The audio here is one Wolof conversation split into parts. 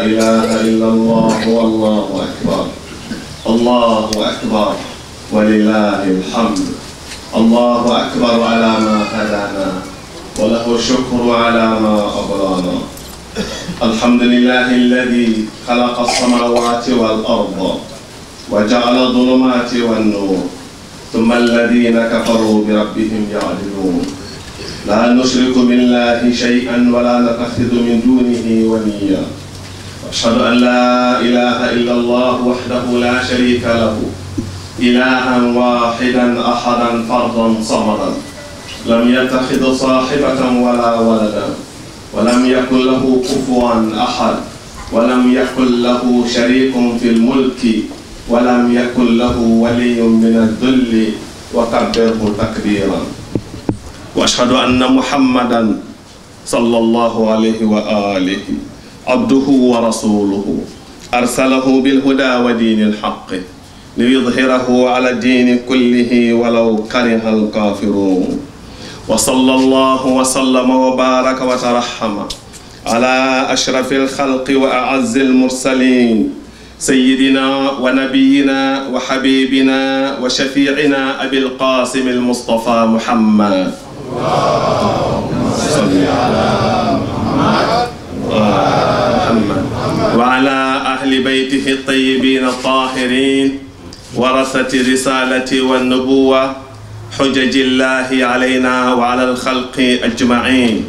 إله إلا الله والله أكبر الله أكبر ولله الحمد الله أكبر على ما هدانا وله الشكر على ما أبرانا الحمد لله الذي خلق السماوات والأرض وجعل الظلمات والنور ثم الذين كفروا بربهم يعدلون لا نشرك بالله شيئا ولا نتخذ من دونه وليا أشهد أن لا إله إلا الله وحده لا شريك له إلها واحدا أحدا فردا صمدا لم يتخذ صاحبة ولا ولدا ولم يكن له كفوا أحد ولم يكن له شريك في الملك ولم يكن له ولي من الذل وكبره تكبيرا وأشهد أن محمدا صلى الله عليه وآله عبده ورسوله أرسله بالهدى ودين الحق ليظهره على الدين كله ولو كره الكافرون وصلى الله وسلم وبارك وترحم على أشرف الخلق وأعز المرسلين سيدنا ونبينا وحبيبنا وشفيعنا أبي القاسم المصطفى محمد اللهم صل على محمد وعلى أهل بيته الطيبين الطاهرين ورثة الرسالة والنبوة حجج الله علينا وعلى الخلق أجمعين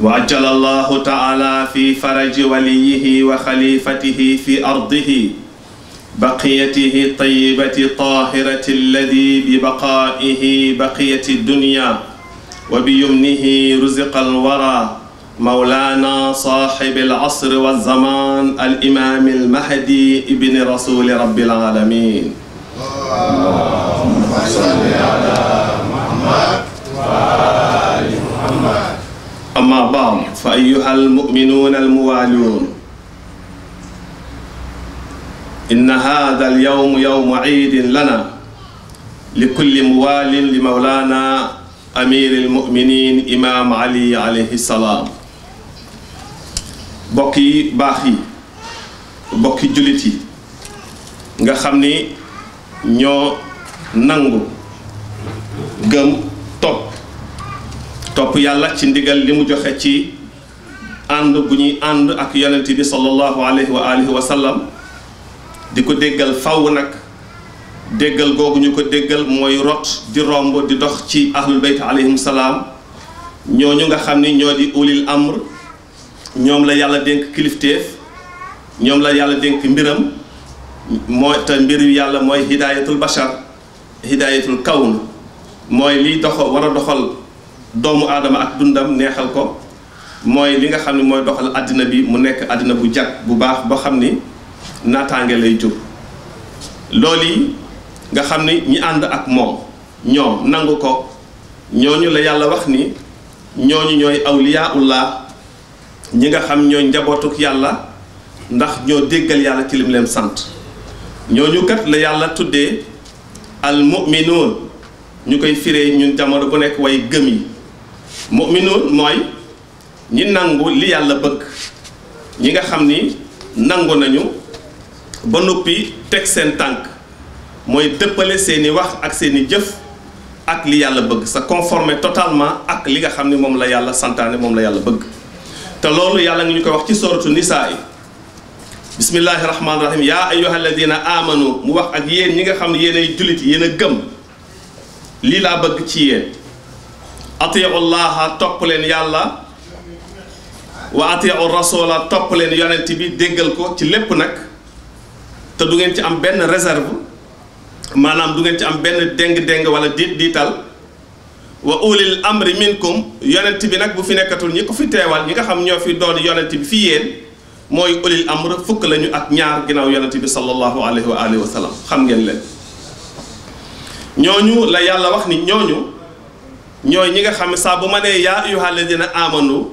وعجل الله تعالى في فرج وليه وخليفته في أرضه بقيته الطيبة الطاهرة الذي ببقائه بقية الدنيا وبيمنه رزق الورى مولانا صاحب العصر والزمان الإمام المهدي ابن رسول رب العالمين اللهم صل على محمد وآل محمد أما بعد فأيها المؤمنون الموالون إن هذا اليوم يوم عيد لنا لكل موال لمولانا أمير المؤمنين إمام علي عليه السلام bokki baax yi bokki jullit yi nga xam ni ñoo nangu gëm topp yàlla ci ndigal li mu joxe ci ànd bu ñuy ànd ak yonent bi sallallahu alayhi wa alihi wa sallam di ko déggal faw nag déggal googu ñu ko déggal mooy rot di romb di dox ci ahlul bayt alayhim salaam ñooñu nga xam ni ñoo di ulil amr ñoom la yàlla dénk kilifteef ñoom la yàlla dénk mbiram mooy te mbiru yàlla mooy hidayatul bashar hidayatul kawn mooy liy war a doxal doomu aadama ak dundam neexal ko mooy li nga xam ne mooy doxal àddina bi mu nekk àddina bu jag bu baax ba xam ni naataange lay jur loolu yi nga xam ni ñi ànd ak moom ñoom nangu ko ñooñu la yàlla wax ni ñooñu ñooy awliyaullah ñi nga xam ñooy njabootuk yàlla ndax ñoo déggal yàlla ci lim leen sant ñooñu kat la yàlla tuddee al mu'minuun ñu koy firee ñun jamono bu nekk way gëm yi mu'minuun mooy ñi nangu li yàlla bëgg ñi nga xam ni nangu nañu ba noppi teg seen tànk mooy dëppale seeni wax ak seeni jëf ak li yàlla bëgg sa conformer totalement ak li nga xam ni moom la yàlla santaane moom la yàlla bëgg te loolu yàlla ngi ñu koy wax ci sooratu nisaa yi bismillahi rahmaani rahim yaa ayyuha alladina amanu mu wax ak yéen ñi nga xam ne yéen ay jullit yéen a gëm lii laa bëgg ci yéen atiu llaha topp leen yàlla wa atiu rasula topp leen yonent bi déggal ko ci lépp nag te du ngeen ci am benn réserve maanaam du ngeen ci am benn déng-déng wala diital wa ulil amri minkum yonent bi nag bu fi nekkatul ñi ko fi teewal ñi nga xam ñoo fi doon yonent bi fii yéen mooy ulil amr fukk lañu ak ñaar ginnaaw yonent bi sallallahu alayhi wa alihi wa sallam xam ngeen leen ñooñu la yàlla wax ni ñooñu ñooy ñi nga xam ne saa bu ma nee yaa ayyuhal ladina amanu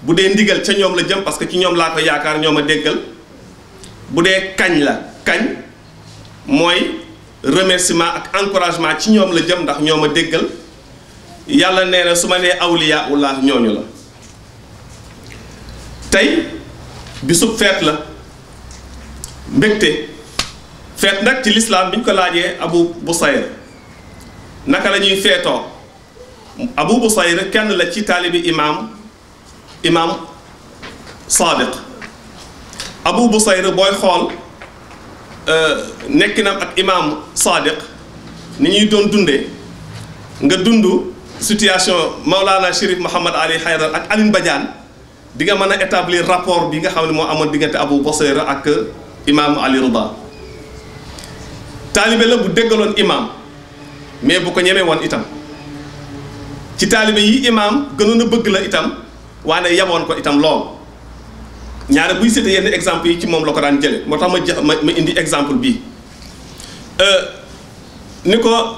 bu dee ndigal ca ñoom la jëm parce que ci ñoom laa ko yaakaar ñoom a déggal bu dee kañ la kañ mooy remerciement ak encouragement ci ñoom la jëm ndax ñoom a déggal yàlla nee na su ma nee awliyaullah ñooñu la tey bisub feet la mbégte feet nag ci lislaam bi ñu ko laajee Abu Busayr naka la ñuy feetoo Abu Busayr kenn la ci taalibi imaam Saadiq Abu Busayr booy xool nekkinam ak imaam Saadiq ni ñuy doon dundee nga dund situation Maulana Chérif Mouhamad Ali Haydar ak Aline Badiane di nga mën a établir rapport bi nga xam ne moo amoon diggante Abu Busayr ak imaam Ali Rida taalibe la bu déggaloon imaam mais bu ko ñemee woon itam ci taalibe yi imaam gënoon a bëgg la itam waane yaboon ko itam lool ñaare buy cité yenn exemple yi ci moom la ko daan jële moo tax ma indi exemple bii ni ko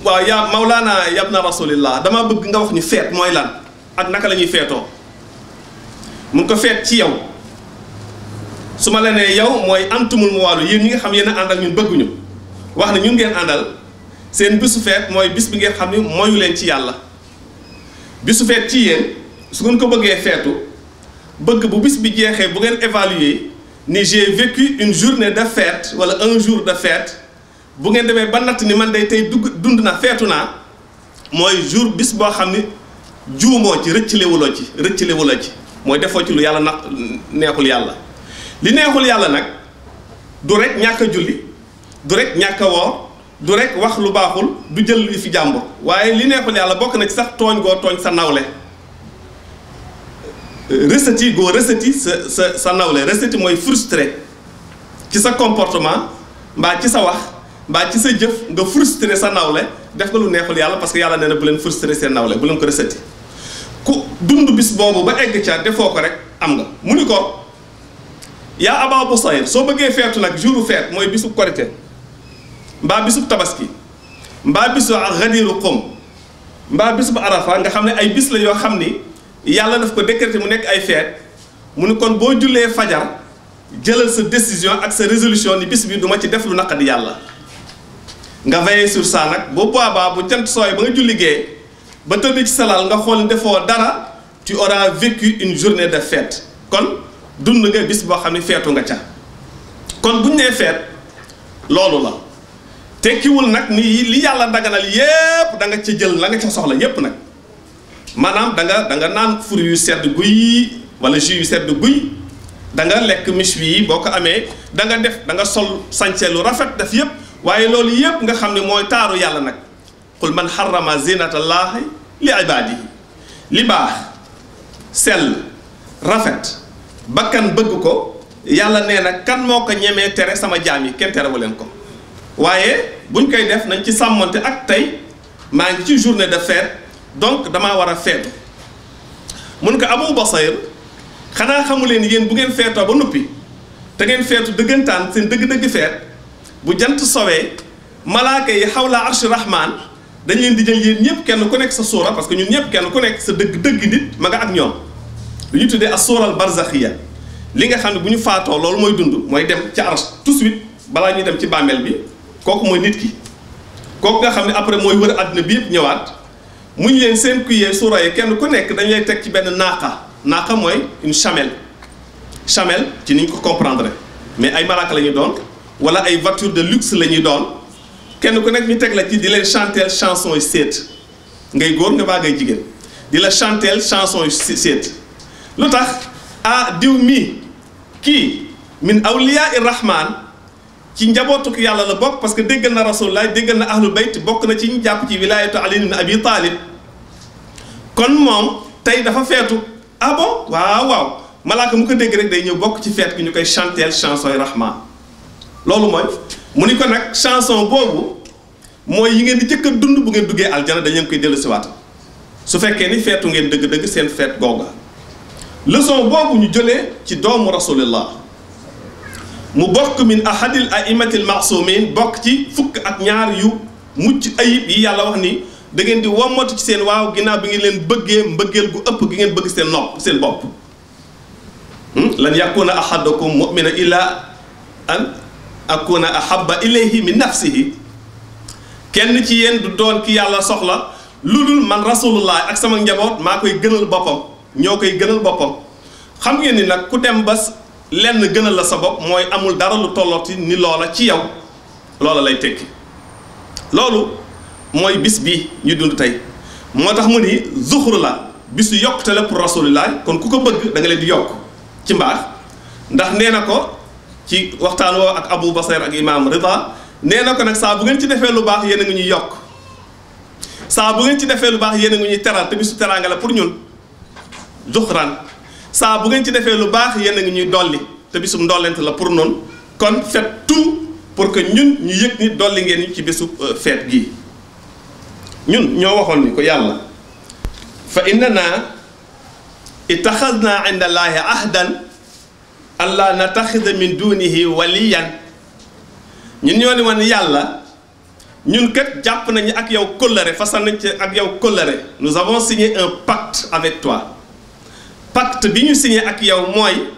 waaw yaa Mawlaana yabna rasulillah dama bëgg nga wax ñu feet mooy lan ak naka la ñuy feetoo mun ko feet ci yow su ma la nee yow mooy antumul mu wàllu yéen ñi nga xam yéen a ànd ak ñun bëgguñu wax ne ñun ngeen àndal seen bisu feet mooy bis bi ngeen xam ni moyu leen ci yàlla bisu feet ci yéen su ngeen ko bëggee feetu bëgg bu bis bi jeexee bu ngeen évaluer ni j'ai vécu une journée de fête wala un jour de fête bu ngeen demee ba natt ni man day tey dund na feetu naa mooy jour bis boo xam ni juumoo ci rëcclewuloo ci mooy defoo ci lu yàlla na neexul yàlla li neexul yàlla nag du rek ñàkk a julli du rek ñàkk a woor du rek wax lu baaxul du jël li fi jàmbur waaye li neexul yàlla bokk na ci sax tooñ goo tooñ sa nawle reseti goo reseti sa nawle reseti mooy frustré ci sa comportement mbaa ci sa wax mbaa ci sa jëf nga frustré sa nawle def nga lu neexul yàlla parce que yàlla nee na bu leen frustré seen nawle bu leen ko reseti ku dund bis boobu ba egg ca defoo ko rek am nga mu ni ko yaa Aba Busayr soo bëggee feetu nag jouru feet mooy bisub korité mbaa bisub tabaski mbaa bisu Gadiru Xum mbaa bisub Arafa nga xam ne ay bis la yoo xam ni yàlla daf ko décréter mu nekk ay feet mu ni kon boo jullee fajar jëlal sa décision ak sa résolution ni bis bi du ma ci def lu naqadi yàlla nga veiller sur ça nag boo boobaa bu jant sooy ba nga julli gee ba tëdd ci salal nga xool ni defoo dara tu auras vécu une journée de fête kon dund nga bis boo xam ne feetu nga ca kon buñ nee feet loolu la tekkiwul nag ni li yàlla daganal yépp da nga ca jël la nga ca soxla yépp nag maanaam da nga naan fruit yu sedd guy wala jus yu sedd guy da nga lekk méchoui yi boo ko amee da nga sol sañse lu rafet def yépp waaye loolu yépp nga xam ne mooy taaru yàlla nag qul man harrama zinatallahi li ibadihi li baax sell rafet bakkan bëgg ko yàlla nee na kan moo ko ñemee tere sama jaam yi kenn terewu leen ko waaye buñ koy def nañ ci sàmmante ak tey maa ngi ci journée de fête donc damaa war a feetu mun ko Abu Busayr xanaa xamu leen yéen bu ngeen feetoo ba noppi te ngeen feetu dëggantaan seen dëgg-dëgg feet bu jant sowee malaaka yi xawla arshi rahman dañ leen di jël yéen ñëpp kenn ku nekk sa suura parce que ñun ñëpp kenn ku nekk sa dëgg nit ma nga ak ñoom lu ñu tuddee as-suural barzaxiya li nga xam ne bu ñu faatoo loolu mooy dund mooy dem ci arsh tout de suite balaa ñuy dem ci bàmmeel bi kooku mooy nit ki kooku nga xam ne après mooy wër àdduna bi yëpp ñëwaat mu ñu leen seen kuyee suura yi kenn ku nekk dañ lay teg ci benn naaqa mooy une chamelle ci ni ñu ko comprendre mais ay malaaka la ñuy doon wala ay voiture de luxe la ñuy doon kenn ku nekk ñu teg la ci di leen chanter chanson yu seet ngay góor nga baa ngay jigéen di la chanter chanson yu seet lu tax diw mi kii min awliyaa irrahman ci njabootuk yàlla la bokk parce que déggal na rasulullah déggal na ahlul bayt bokk na ci ñu jàpp ci wilaayatu Ali ibn Abi Talib kon moom tey dafa feetu bon waaw malaaka mu ko dégg rek day ñëw bokk ci feet gi ñu koy chanter chanson yi rahman loolu mooy mu ni ko nag chanson boobu mooy yi ngeen di jëkk a dund bu ngeen duggee aljana dañ leen koy dellusiwaat su fekkee ni feetu ngeen dëgg-dëgg seen feet googa leçon boobu ñu jëlee ci doomu rasulillah mu bokk min ahadil aimatil masumin bokk ci fukk ak ñaar yu mucc ayib yi yàlla wax ni da ngeen di wommatu ci seen waaw ginnaaw bi ngeen leen bëggee mbëggeel gu ëpp gi ngeen bëgg seen bopp lan yakuna ahadukum mu'mina illa an akuna ahabba ilayhi min nafsihi kenn ci yéen du doon ki yàlla soxla lu dul man rasulullah ak sama njaboot maa koy gënal boppam ñoo koy gënal boppam xam ngeen ni nag ku dem ba lenn gënal la sa bopp mooy amul dara lu tollooti ni loola ci yow loola lay tekki loolu mooy bis bi ñu dund tey moo tax mu ni zuxru la bisu yokkute la pour rasulillah kon ku ko bëgg da nga leen di yokk ci mbaax ndax nee na ko ci waxtaan woo ak Abu Basir ak Imam Rida nee na ko nag saa bu ngeen ci defee lu baax yéen a ngi ñuy yokk saa bu ngeen ci defee lu baax yéen a ngi ñuy teral te bisu teraanga la pour ñun zuxran saa bu ngeen ci defee lu baax yéen a ngi ñuy dolli te bisum ndollent la pour noonu kon faites tout pour que ñun ñu yëg ni dolli ngeen ñu ci bisu feet gii ñun ñoo waxoon ni ko yàlla fa innana ittaxadna inda allahi ahdan alla nataxida min dunihi waliyan ñun ñoo ni woon yàlla ñun kat jàpp nañu ak yow kóllëre fasal nañ ci ak yow kóllëre nous avons signé un pacte avec toi pacte bi ñu signé ak yow mooy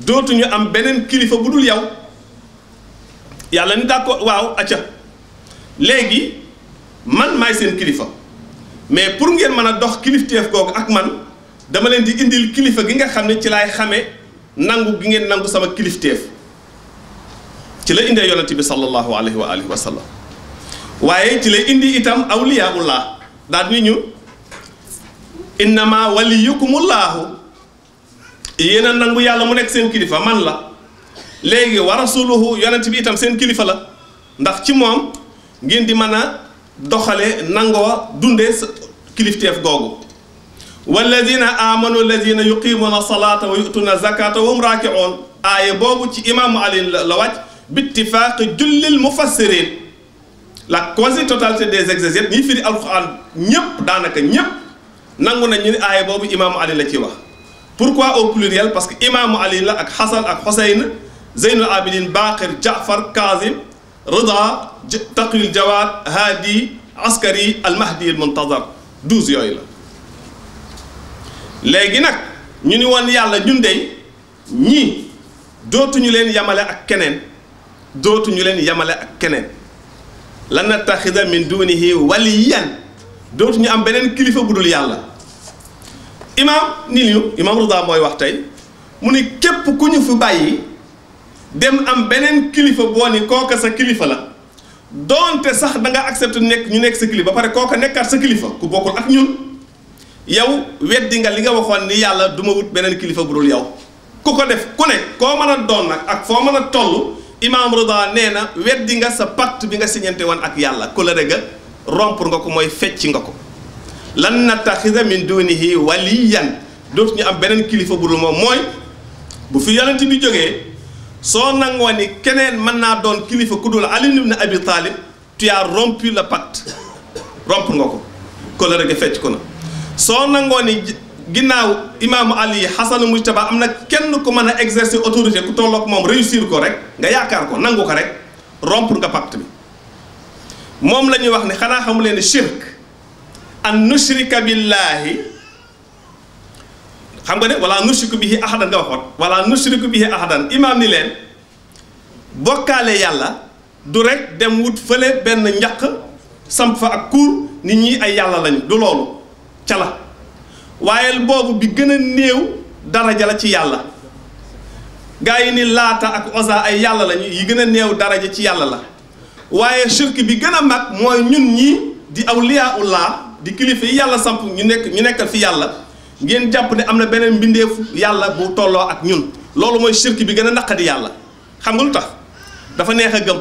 dootuñu am beneen kilifa bu dul yow yàlla ni d'accord waaw acca léegi man maay seen kilifa mais pour ngeen mën a dox kilifteef googu ak man dama leen di indil kilifa gi nga xam ne ci laay xamee nangu gi ngeen nangu sama kilifteef ci la indee yonent bi sallallahu alayhi wa alihi wa sallam waaye ci lay indi itam awliyaullah daal ni ñu innama waliyukumullahu yéen a nangu yàlla mu nekk seen kilifa man la léegi wa rasuluhu yonent bi itam seen kilifa la ndax ci moom ngeen di mën a doxale nangoo dundee kilifteef googu walladina amanu alladina yuqimuna salata wa yutuna zakata wa hum raaki'un aaya boobu ci imaamu Ali la wàcc bittifaaqi jullil mufassirin la quasi totalité des exégètes ñi firi alquran ñëpp daanaka ñëpp nangu nañ ñu ne aaya boobu imaamu Ali la ciy wax pourquoi au pluriel parce que imaamu Ali la ak Xasan ak Xuseyn Zeynul Abidin Baqir Jaafar Kazim Rida Taqiyul Jawaad Haadi Askari Almahdi Almuntazar 12 yooyu la léegi nag ñu ni woon yàlla ñun dey ñii dootuñu leen yamale ak keneen dootuñu leen yamale ak keneen lan nattaxida min dunihi waliyan dootuñu am beneen kilifa bu dul yàlla imaam ni ñu imaam Rida mooy wax tey mu ni képp ku ñu fi bàyyi dem am beneen kilifa boo ni kooka sa kilifa la doonte sax da nga accepté nekk ñu nekk sa kilifa ba pare kooka nekkaat sa kilifa ku bokkul ak ñun yow weddi nga li nga waxoon ni yàlla du ma wut beneen kilifa bu dul yow ku ko def ku ne koo mën a doon nag ak foo mën a toll imaam Rida nee na weddi nga sa pacte bi nga signante woon ak yàlla kóllëre ga rompre nga ko mooy fecci nga ko lan nattaxida min dunihi waliyan dootu ñu am beneen kilifa bu dul moom mooy bu fi yonent bi jógee soo nangoo ni keneen mën naa doon kilifa ku dul Ali ibn Abi Talib tu as rompu le pacte rompre nga ko kóllëre ga fecc ko na soo nangoo ni ginnaaw imaamu Ali Xasanu Mujtaba am na kenn ku mën a exercer autorité ku tolloog moom réussir ko rek nga yaakaar ko nangu ko rek rompre nga pacte bi moom la ñuy wax ne xanaa xamu leen shirk an nushrika billahi xam nga ne wala nushriku bihi ahadan nga waxoon wala nushriku bihi ahadan imaam ni leen bokkaale yàlla du rek dem wut fële benn njaq samp fa ak kuur nit ñi ay yàlla lañu du loolu ca la waaye boobu bi gën a néew daraja la ci yàlla gaa yi ni laata ak osa ay yàlla lañu yi gën a néew daraja ci yàlla la waaye shirk bi gën a mag mooy ñun ñi di awliyaullah di kilifa yi yàlla samp ñu nekkal fi yàlla ngeen jàpp ne am na beneen mbindeefu yàlla bu tolloo ak ñun loolu mooy shirk bi gën a naqadi yàlla xam nga lu tax dafa neex a gëm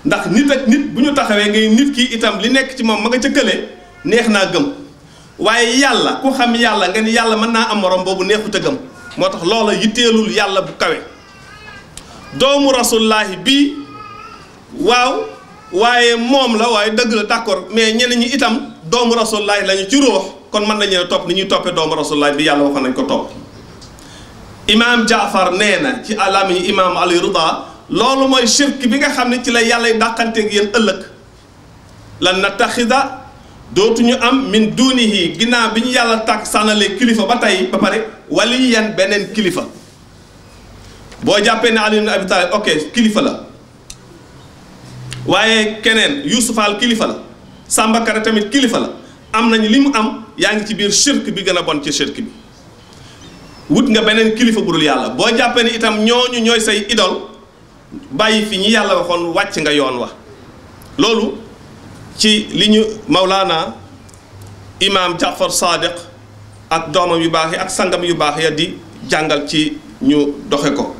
ndax nit ak nit bu ñu taxawee ngay nit ki itam li nekk ci moom ma nga ca kële neex naa gëm waaye yàlla ku xam yàlla nga ni yàlla mën naa am morom boobu neexut a gëm moo tax loola yitteelul yàlla bu kawe doomu rasulullahi bii waaw waaye moom la waaye dëgg la d'accord mais ñeneen ñi itam doomu rasulullahi lañu ci ruux kon mën nañu topp ni ñuy toppee doomu rasulullahi bi yàlla waxoon nañ ko topp imaam Jaafar nee na ci alamiñu imaam Ali Rida loolu mooy shirk bi nga xam ne ci la yàlla dàqanteeg yéen ëllëg lan nattaxida dootuñu am min dunihi ginnaaw bi ñu yàlla tàkk sànnalee kilifa ba tey ba pare waliyan beneen kilifa boo jàppee ne Ali ibn Abi Talib ok kilifa la waaye keneen Youssouf Al kilifa la Samba Kare tamit kilifa la am nañu li mu am yaa ngi ci biir shirk bi gën a bon ci shirk bi wut nga beneen kilifa bu dul yàlla boo jàppee ni itam ñooñu ñooy say idole bàyyi fi ñi yàlla waxoon wàcc nga yoon wa loolu ci li ñu Mawlaana imaam Jaafar Sadiq ak doomam yu baax yi ak sangam yu baax ya di jàngal ci ñu doxe ko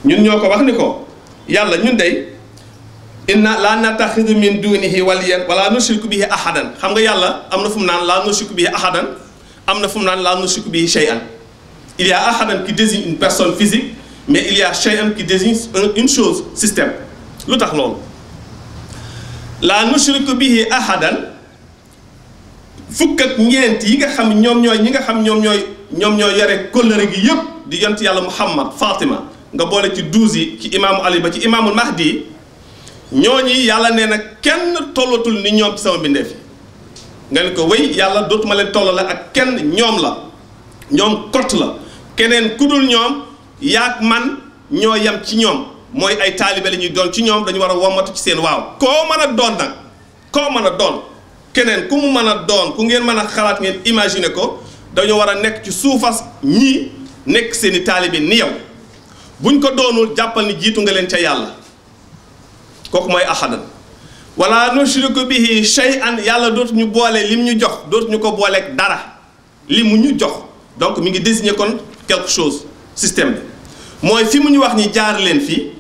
ñun ñoo ko wax ni ko yàlla ñun dey inna la nattaxidu min dunihi waliyan wala nushriku bihi ahadan xam nga yàlla am na fu mu naan la nushriku bihi ahadan am na fu mu naan la nushriku bihi shay'an il y a ahadan qui désigne une personne physique mais il y a shay'an qui désigne une chose système lu tax loolu la nushriku bihi ahadan fukk ak ñeent yi nga xam ñoom ñooy ñi nga xam ñoom ñooy yore kóllëre gi yëpp di yont yàlla Muhammad Fatima nga boole ci 12 yi ci imaamu Ali ba ci imaamul Mahdi ñooñi yàlla nee na kenn tollatul ni ñoom ci sama bindeef yi nga ne ko wéy yàlla dootuma leen tollale ak kenn ñoom la ñoom kott la keneen ku dul ñoom yaag man ñoo yem ci ñoom mooy ay taalibe la ñuy doon ci ñoom dañu war a wommatu ci seen waaw koo mën a doon nag koo mën a doon keneen ku mu mën a doon ku ngeen mën a xalaat ngeen imaginer ko dañoo war a nekk ci suufas ñii nekk seeni taalibe ni yow buñ ko doonul jàppal ni jiitu nga leen ca yàlla kooku mooy ahadan wala nushriku bihi shay'an yàlla dootuñu boole lim ñu jox dootuñu ko booleeg dara li mu ñu jox donc mi ngi désigner kon quelque chose système bi mooy fi mu ñu wax ñi jaar leen fii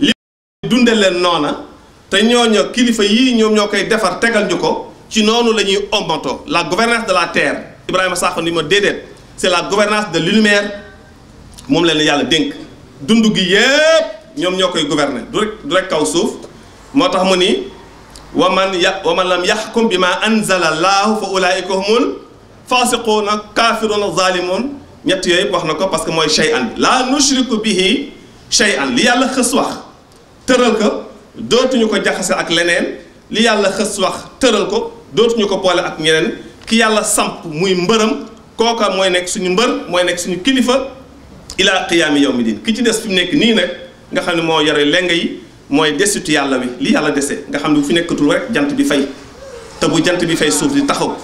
li dunde leen noona te ñooñu kilifa yii ñoom ñoo koy defar tegal ñu ko ci noonu la ñuy ombanto la gouvernance de la terre Ibrahima Sakho ni ma déedéet c'est la gouvernance de l'univers moom leen yàlla dénk dund gi yépp ñoom ñoo koy gouverner du rek kaw suuf moo tax mu ni wa man lam yaxkum bi ma anzala allahu fa ulaika humul fasiquuna kaafiruuna zalimun ñett yooyu wax na ko parce que mooy shay'an la nushriku bihi shay'an li yàlla xës wax tëral ko dootuñu ko jaxase ak leneen li yàlla xës wax tëral ko dootuñu ko boole ak ñeneen ki yàlla samp muy mbërëm kooka mooy nekk suñu mbër mooy nekk suñu kilifa ila qiyaami yawmi din ki ci des fi mu nekk nii nag nga xam ne moo yore lenga yi mooy desitu yàlla wi li yàlla dese nga xam ne bu fi nekkatul rek jant bi fay te bu jant bi fay suuf di taxaw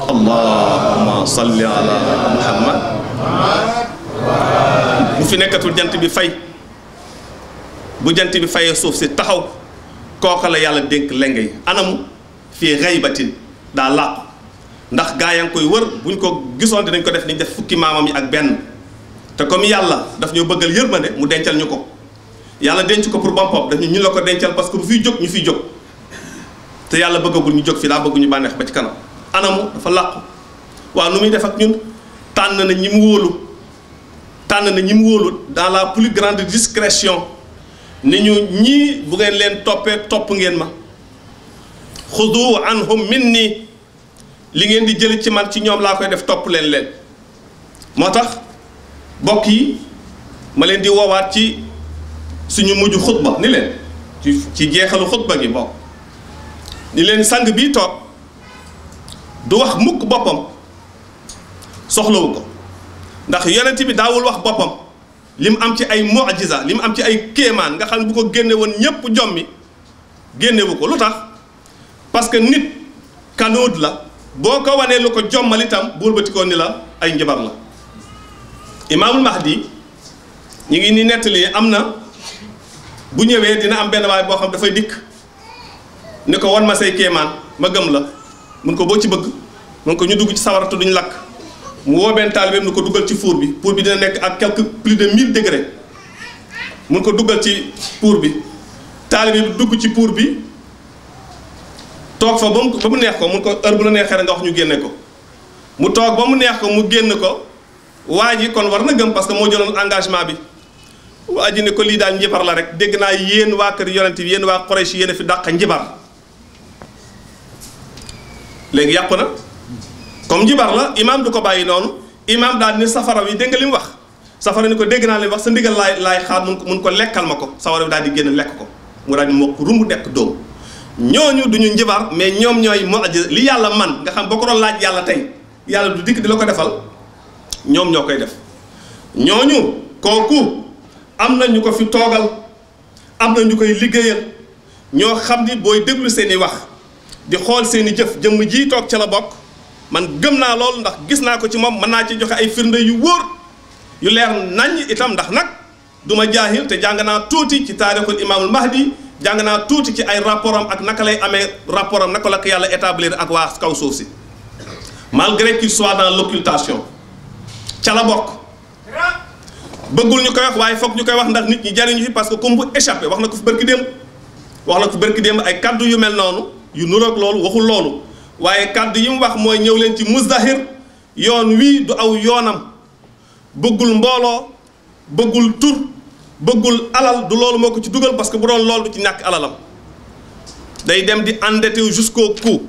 allahumma salli ala muhammad bu fi nekkatul jant bi fay bu jant bi fayee suuf si taxaw kooka la yàlla dénk lenga yi anamu fii xaybatin daa làqu ndax gaa yaa ngi koy wër buñ ko gisoon dinañ ko def niñ def fukki maamam yi ak benn te comme yàlla daf ñoo bëggal yërmande mu dencal ñu ko yàlla denc ko pour boppam daf ñu la ko dencal parce que bu fiy jóg ñu fiy jóg te yàlla bëggagul ñu jóg fi daa bëgg ñu bànneex ba ci kanam anamu dafa làqu waaw nu muy def ak ñun tànn na ñi mu wóolu dans la plus grande discrétion ni ñu ñii bu ngeen leen toppee topp ngeen ma xudu anhum minni li ngeen di jëli ci man ci ñoom laa koy def topp leen moo tax bokk yi ma leen di woowaat ci suñu mujj xutba ni leen ci jeexalu xutba gi bokk ni leen sang bii toog du wax mukk boppam soxlawu ko ndax yonent bi daawul wax boppam li mu am ci ay mu'jiza li mu am ci ay kéemaan nga xam ne bu ko génne woon ñépp jommi génnewu ko lu tax parce que nit kanood la boo ko wanee lu ko jommal itam buur batikoo ni la ay njabar la imaamul mahdi ñu ngi ni nettali am na bu ñëwee dina am benn waay boo xam dafay dikk ni ko wan ma say kéemaan ma gëm la mun ko boo ci bëgg mun ko ñu dugg ci sawara te duñ lakk mu woo benn taalibeem ni ko duggal ci four bi dina nekk ak quelque plus de 1000 degrés mun ko duggal ci four bi taalibe bi dugg ci four bi toog fa ba mu neex ko mun ko heure bu la neexee rek nga wax ñu génne ko mu toog ba mu neex ko mu génn ko waa ji kon war na gëm parce que moo jëloon engagement bi waa ji ne ko lii daal njibar la rek dégg naa yéen waa kër yonent bi yéen waa Quraysh yéen a fi dàq njibar léegi yàqu na comme njibar la imaam du ko bàyyi noonu imaam daal ni safara wi dégg nga li mu wax safara ni ko dégg naa li mu wax sa ndigal laay xaar mun ko lekkal ma ko safara bi daal di génn lekk ko mu daal di mokk rumbu nekk dóom ñooñu duñu njibar mais ñoom ñooy mu'jiza li yàlla man nga xam boo ko doon laaj yàlla tey yàlla du dikk di la ko defal ñoom ñoo koy def ñooñu kooku am na ñu ko fi toogal am na ñu koy liggéeyal ñoo xam ni booy déglu seeni wax di xool seeni jëf jëmm ji toog ca la bokk man gëm naa loolu ndax gis naa ko ci moom mën naa ci joxe ay firnde yu wóor yu leer naññ itam ndax nag du ma jaahil te jàng naa tuuti ci taarixul imaamul mahdi jàng naa tuuti ci ay rapport am ak naka lay amee rapport am naka la ko yàlla établir ak waa kaw suuf si malgré qu'il soit dans l'occultation ca la bokk bëggul ñu koy wax waaye foog ñu koy wax ndax nit ñi jariñu fi parce que comme bu échappé wax na ko fi bërki démb ay kaddu yu mel noonu yu nuroog loolu waxul loolu waaye kaddu yi mu wax mooy ñëw leen ci muzdahir yoon wii du aw yoonam bëggul mbooloo bëggul tur bëggul alal du loolu moo ko ci dugal parce que bu doon loolu du ci ñàkk alalam day dem di endetté jusqu'au cou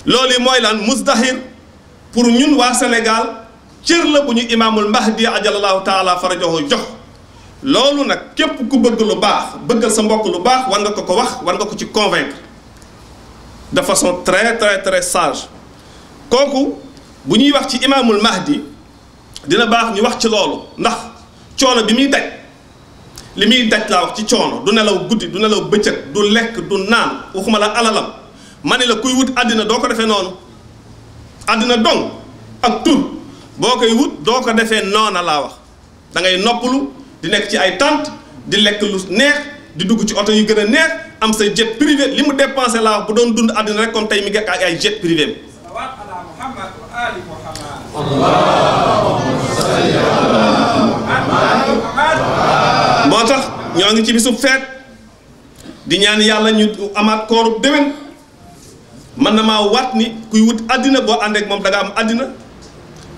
loolu yi mooy lan muzdahir pour ñun waa Sénégal cër la bu ñu imaamul mahdi ajalallahu taala farajahu jox loolu nag képp ku bëgg lu baax bëggal sa mbokk lu baax war nga ko wax war nga ko ci convaincre de façon très très très sage kooku bu ñuy wax ci imaamul mahdi dina baax ñu wax ci loolu ndax coono bi muy daj li muy daj laa wax ci coono du nelaw guddi du nelaw bëccëg du lekk du naan waxuma la alalam ma ne la kuy wut àddina doo ko defee noonu àddina dong ak tur boo koy wut doo ko defee noona laa wax da ngay noppalu di nekk ci ay tente di lekk lu neex di dugg ci oto yu gën a neex am say jet privé li mu dépensé laa wax bu doon dund àddina rek comme tey mi ngi ak ay jet privé moo tax ñoo ngi ci bisub feet di ñaan yàlla ñu amaat kooru déwén man na maa waat ni kuy wut àddina boo ànd ak moom da nga am àddina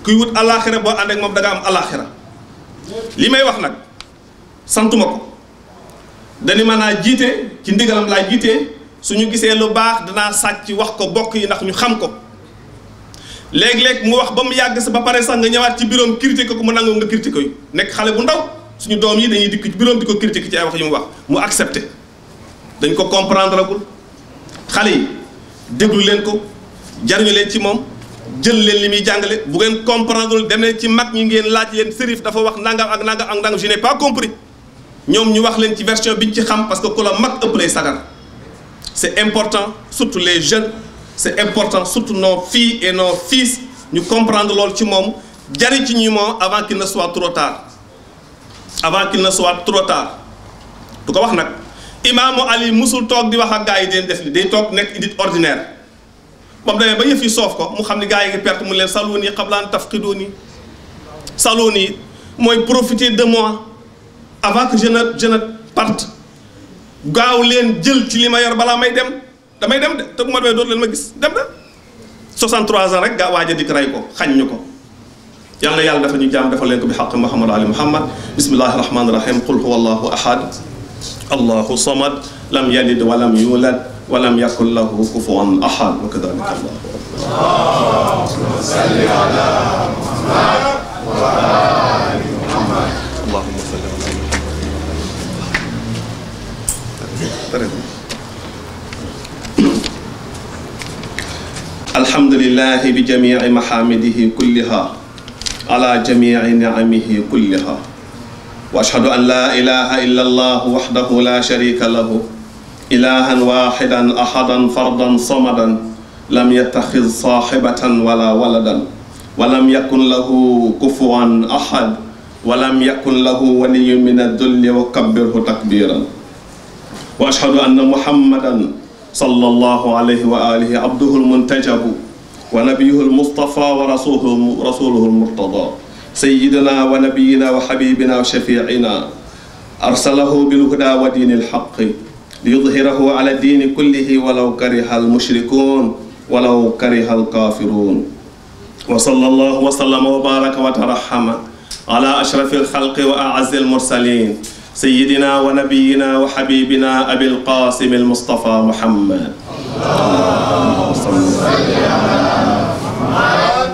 kuy wut alaxira boo ànd ak moom da nga am alaxira li may wax nag santuma ko dañu mën naa jiite ci ndigalam laa jiite suñu gisee lu baax danaa sàcc wax ko bokk yi ndax ñu xam ko léeg-léeg mu wax ba mu yàgg sa ba pare sax nga ñëwaat ci bureau critiqué ko mu nangoo nga critiqué yu nekk xale bu ndaw suñu doom yi dañuy dikk ci bureau di ko critiqué ci ay wax yu mu wax mu accepté dañ ko comprendre agul xale yi déglu leen ko jariñu leen ci moom jël leen li muy jàngale bu ngeen comprendre dem leen ci mag ñi ngeen laaj leen sërif dafa wax nangam ak nangam ak nangam je n'ai pas compris ñoom ñu wax leen ci version bi ñu ci xam parce que ku la mag ëpp lay sagar c'est important surtout les jeunes c'est important surtout nos filles et nos fils ñu comprendre loolu ci moom jariñ ci ñu moom avant qu'il ne soit trop tard du ko wax nag imaamu Ali musul toog di wax ak gars yi di leen def li day toog nekk idit ordinaire moom demee ba yëf yi soof ko mu xam ni gars yi ngi perte mu leen saluni qabla an tafqiduni saluni mooy profiter de moi avant que je ne parte gaaw leen jël ci li ma yor balaa may dem damay dem de te bu ma demee dootu leen ma gis dem na 63 ans rek gaa waaja dik rey ko xañ ñu ko yal na yàlla dafa ñu jaam defal leen ko bi xaq Muhammad ali Muhammad bismillahi rahmani rahim qul huwa allahu ahad allahu samad lam yalid walam yulad walam yakun lahu kufuwan ahad wa kadhalika allahumma salli ala Muhammad wa ali Muhammad allahumma salli ala Muhammad الحمد لله بجميع محامده كلها على جميع نعمه كلها وأشهد أن لا إله إلا الله وحده لا شريك له إلها واحدا أحدا فردا صمدا لم يتخذ صاحبة ولا ولدا ولم يكن له كفوا أحد ولم يكن له ولي من الذل وكبره تكبيرا وأشهد أن محمدا صلى الله عليه وآله عبده المنتجب ونبيه المصطفى ورسوله المرتضى سيدنا ونبينا وحبيبنا وشفيعنا أرسله بالهدى ودين الحق ليظهره على الدين كله ولو كره المشركون ولو كره الكافرون وصلى الله وسلم وبارك وترحم على أشرف الخلق وأعز المرسلين سيدنا ونبينا وحبيبنا أبي القاسم المصطفى محمد اللهم صل على محمد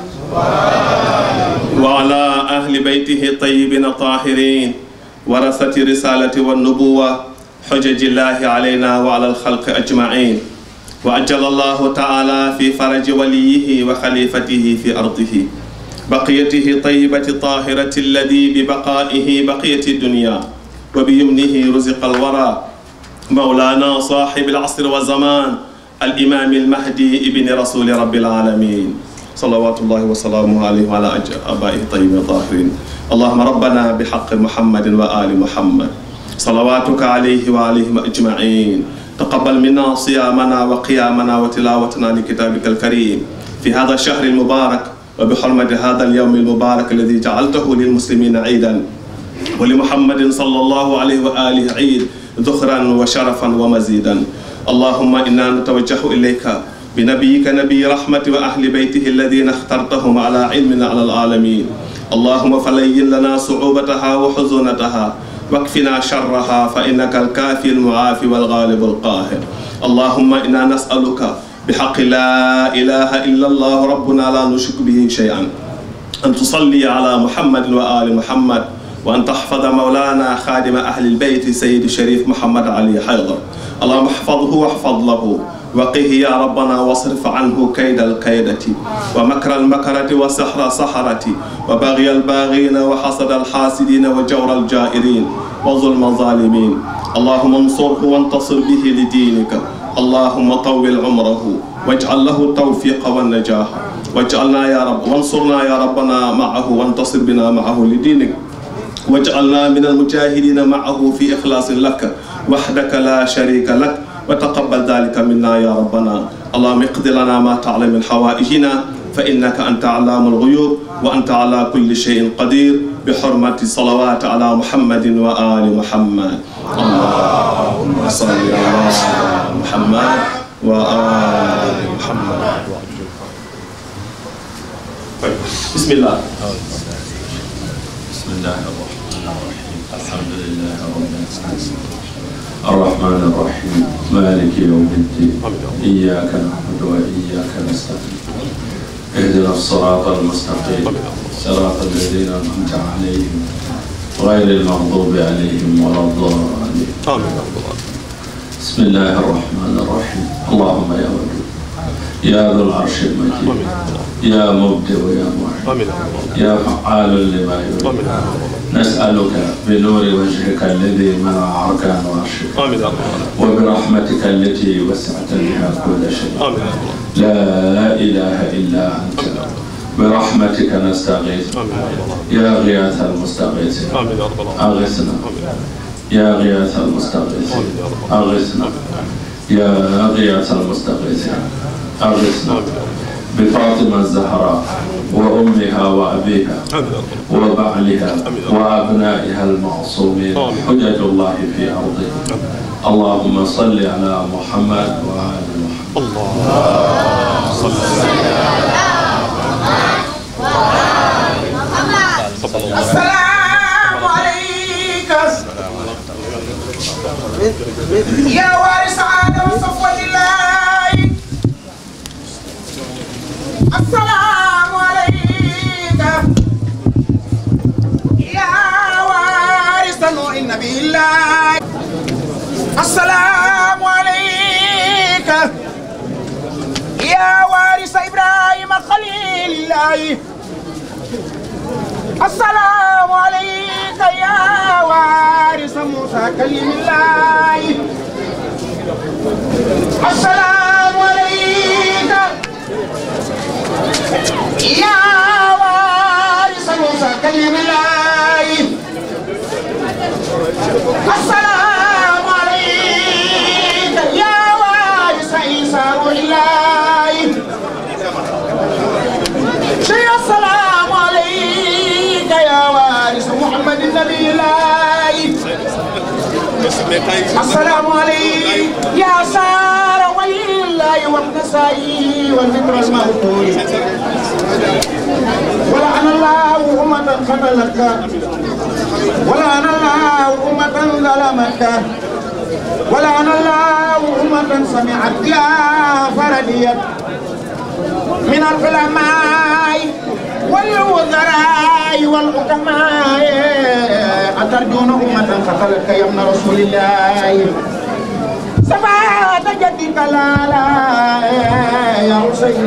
وعلى أهل بيته الطيبين الطاهرين ورثة رسالة والنبوة حجج الله علينا وعلى الخلق أجمعين وأجل الله تعالى في فرج وليه وخليفته في أرضه بقيته طيبة طاهرة الذي ببقائه بقية الدنيا وبيمنه رزق الورى مولانا صاحب العصر والزمان الإمام المهدي ابن رسول رب العالمين صلوات الله وسلامه عليه وعلى آبائه الطيبين الطاهرين. اللهم ربنا بحق محمد وآل محمد صلواتك عليه وعليهم أجمعين. تقبل منا صيامنا وقيامنا وتلاوتنا لكتابك الكريم في هذا الشهر المبارك، وبحرمة هذا اليوم المبارك الذي جعلته للمسلمين عيدا، ولمحمد صلى الله عليه وآله عيد ذخرا وشرفا ومزيدا. اللهم إنا نتوجه إليك بنبيك نبي رحمة وأهل بيته الذين اخترتهم على علم على العالمين. اللهم فلين لنا صعوبتها وحزنتها واكفنا شرها، فإنك الكافي المعافي والغالب القاهر. اللهم إنا نسألك بحق لا إله إلا الله ربنا لا نشرك به شيئا أن تصلي على محمد وآل محمد، وأن تحفظ مولانا خادم أهل البيت سيد الشريف محمد علي حيدر. اللهم احفظه واحفظ له، وقه يا ربنا واصرف عنه كيد الكيدة ومكر المكرة وسحر السحرة وبغي الباغين وحسد الحاسدين وجور الجائرين وظلم الظالمين. اللهم انصره وانتصر به لدينك. اللهم طول عمره واجعل له التوفيق والنجاح، واجعلنا يا رب وانصرنا يا ربنا معه وانتصر بنا معه لدينك، واجعلنا من المجاهدين معه في إخلاص لك وحدك لا شريك لك، وتقبل ذلك منا يا ربنا. اللهم اقض لنا ما تعلم من حوائجنا، فإنك أنت علام الغيوب وأنت على كل شيء قدير، بحرمة الصلوات على محمد وآل محمد. اللهم صل على محمد وآل محمد. بسم الله. بسم الله الرحمن الرحيم. الحمد لله رب العالمين الرحمن الرحيم مالك يوم الدين. إياك نعبد وإياك نستعين. اهدنا الصراط المستقيم صراط الذين أنعمت عليهم غير المغضوب عليهم ولا الضالين. بسم الله الرحمن الرحيم. اللهم يا ودود يا ذو العرش المجيد يا مبدئ ويا معيد يا فعال لما يريد، نسألك بنور وجهك الذي منع أركان عرشك وبرحمتك التي وسعت بها كل شيء لا إله إلا أنت، برحمتك نستغيث يا غياث المستغيثين أغثنا، يا غياث المستغيثين أغثنا، يا غياث المستغيثين أغثنا، بفاطمة الزهراء وأمها وأبيها وبعلها وأبنائها المعصومين حجج الله في أرضه. اللهم صل على محمد وآل محمد. اللهم صل على محمد. السلام عليك يا وارث آدم صفوة الله. السلام عليك يا وارث نوح النبي الله. السلام عليك يا وارث إبراهيم خليل الله. السلام عليك يا وارث موسى كلم الله. السلام عليك يا وارث موسى كلم الله. السلام عليك يا وارث عيسى روح الله. السلام عليك يا وارث محمد النبي الله. السلام عليك يا سارة ولي الله وابن سعيد والفكر المهدور. ولعن الله أمة قتلتك، ولعن الله أمة ظلمتك، ولعن الله أمة سمعت يا فرديت من العلماء والوزراء والحكماء. أترجون أمة قتلتك يا ابن رسول الله. سبعة جدك لا لا يا حسين